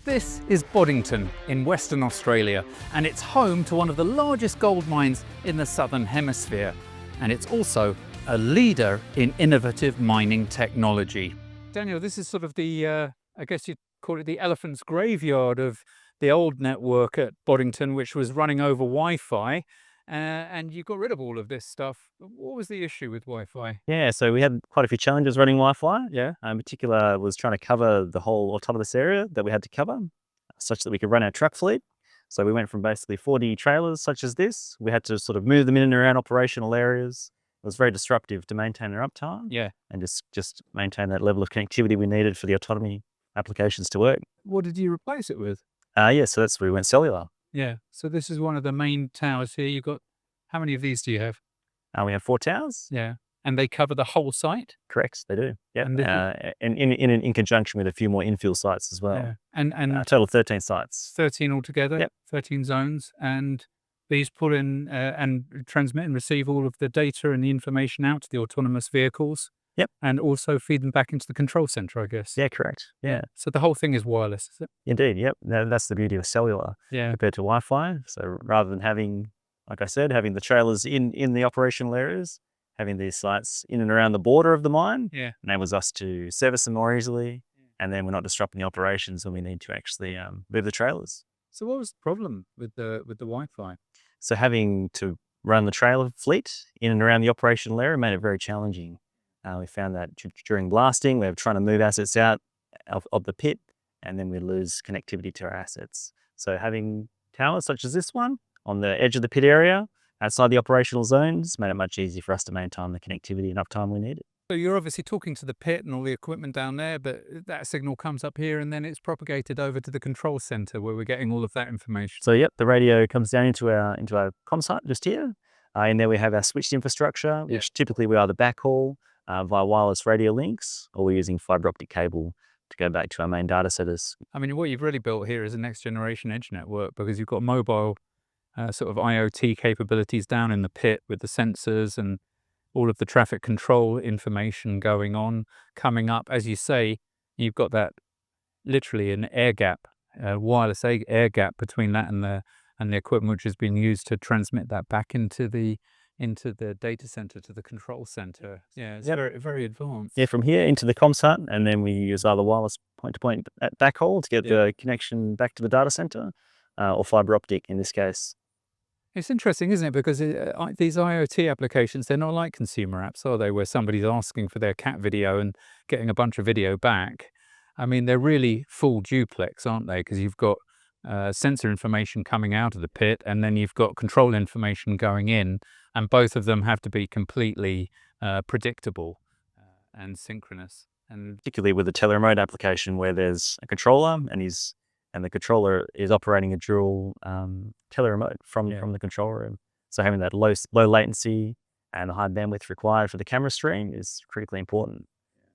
This is Boddington in Western Australia, and it's home to one of the largest gold mines in the Southern Hemisphere. And it's also a leader in innovative mining technology. Daniel, this is sort of the, I guess you'd call it the elephant's graveyard of the old network at Boddington, which was running over Wi-Fi. And you got rid of all of this stuff. What was the issue with Wi-Fi? Yeah, so we had quite a few challenges running Wi-Fi. Yeah. In particular, was trying to cover the whole autonomous area that we had to cover, such that we could run our truck fleet. So we went from basically 40 trailers such as this. We had to sort of move them in and around operational areas. It was very disruptive to maintain our uptime. Yeah. And just maintain that level of connectivity we needed for the autonomy applications to work. What did you replace it with? Yeah, so that's where we went cellular. Yeah. So this is one of the main towers here. You've got, how many of these do you have? We have 4 towers. Yeah. And they cover the whole site? Correct, they do. Yeah. And And in conjunction with a few more infill sites as well. Yeah. And A total of 13 sites. 13 altogether? Yep. 13 zones. And these pull in and transmit and receive all of the data and the information out to the autonomous vehicles? Yep. And also feed them back into the control center, I guess? Yeah, correct. Yeah. So the whole thing is wireless, is it? Indeed, yep. That's the beauty of cellular compared to Wi-Fi. So rather than having, like I said, having the trailers in the operational areas, having these sites in and around the border of the mine enables us to service them more easily, and then we're not disrupting the operations when we need to actually move the trailers. So what was the problem with the Wi-Fi? So having to run the trailer fleet in and around the operational area made it very challenging. We found that during blasting, we were trying to move assets out of the pit, and then we lose connectivity to our assets. So having towers such as this one on the edge of the pit area outside the operational zones made it much easier for us to maintain the connectivity and uptime we needed. So you're obviously talking to the pit and all the equipment down there, but that signal comes up here and then it's propagated over to the control center where we're getting all of that information. So yep, the radio comes down into our comm site just here. And there we have our switched infrastructure, which typically we either backhaul via wireless radio links, or we're using fiber optic cable to go back to our main data centers. I mean, what you've really built here is a next generation edge network, because you've got mobile sort of IoT capabilities down in the pit with the sensors and all of the traffic control information going on, coming up. As you say, you've got that literally an air gap, wireless air gap between that and the equipment which has been used to transmit that back into the data center, to the control center. Yeah, it's very, very advanced. Yeah, from here into the comm site, and then we use either wireless point-to-point backhaul to get the connection back to the data center, or fiber optic in this case. It's interesting, isn't it? Because these IoT applications, they're not like consumer apps, are they? Where somebody's asking for their cat video and getting a bunch of video back. I mean, they're really full duplex, aren't they? Because you've got sensor information coming out of the pit, and then you've got control information going in, and both of them have to be completely predictable and synchronous. And particularly with the teleremote application, where there's a controller and the controller is operating a dual teleremote from the control room. So having that low latency and the high bandwidth required for the camera stream is critically important.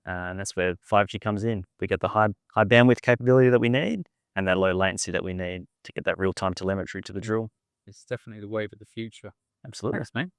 And that's where 5G comes in. We get the high bandwidth capability that we need, and that low latency that we need to get that real-time telemetry to the drill. It's definitely the wave of the future. Absolutely. Thanks, mate.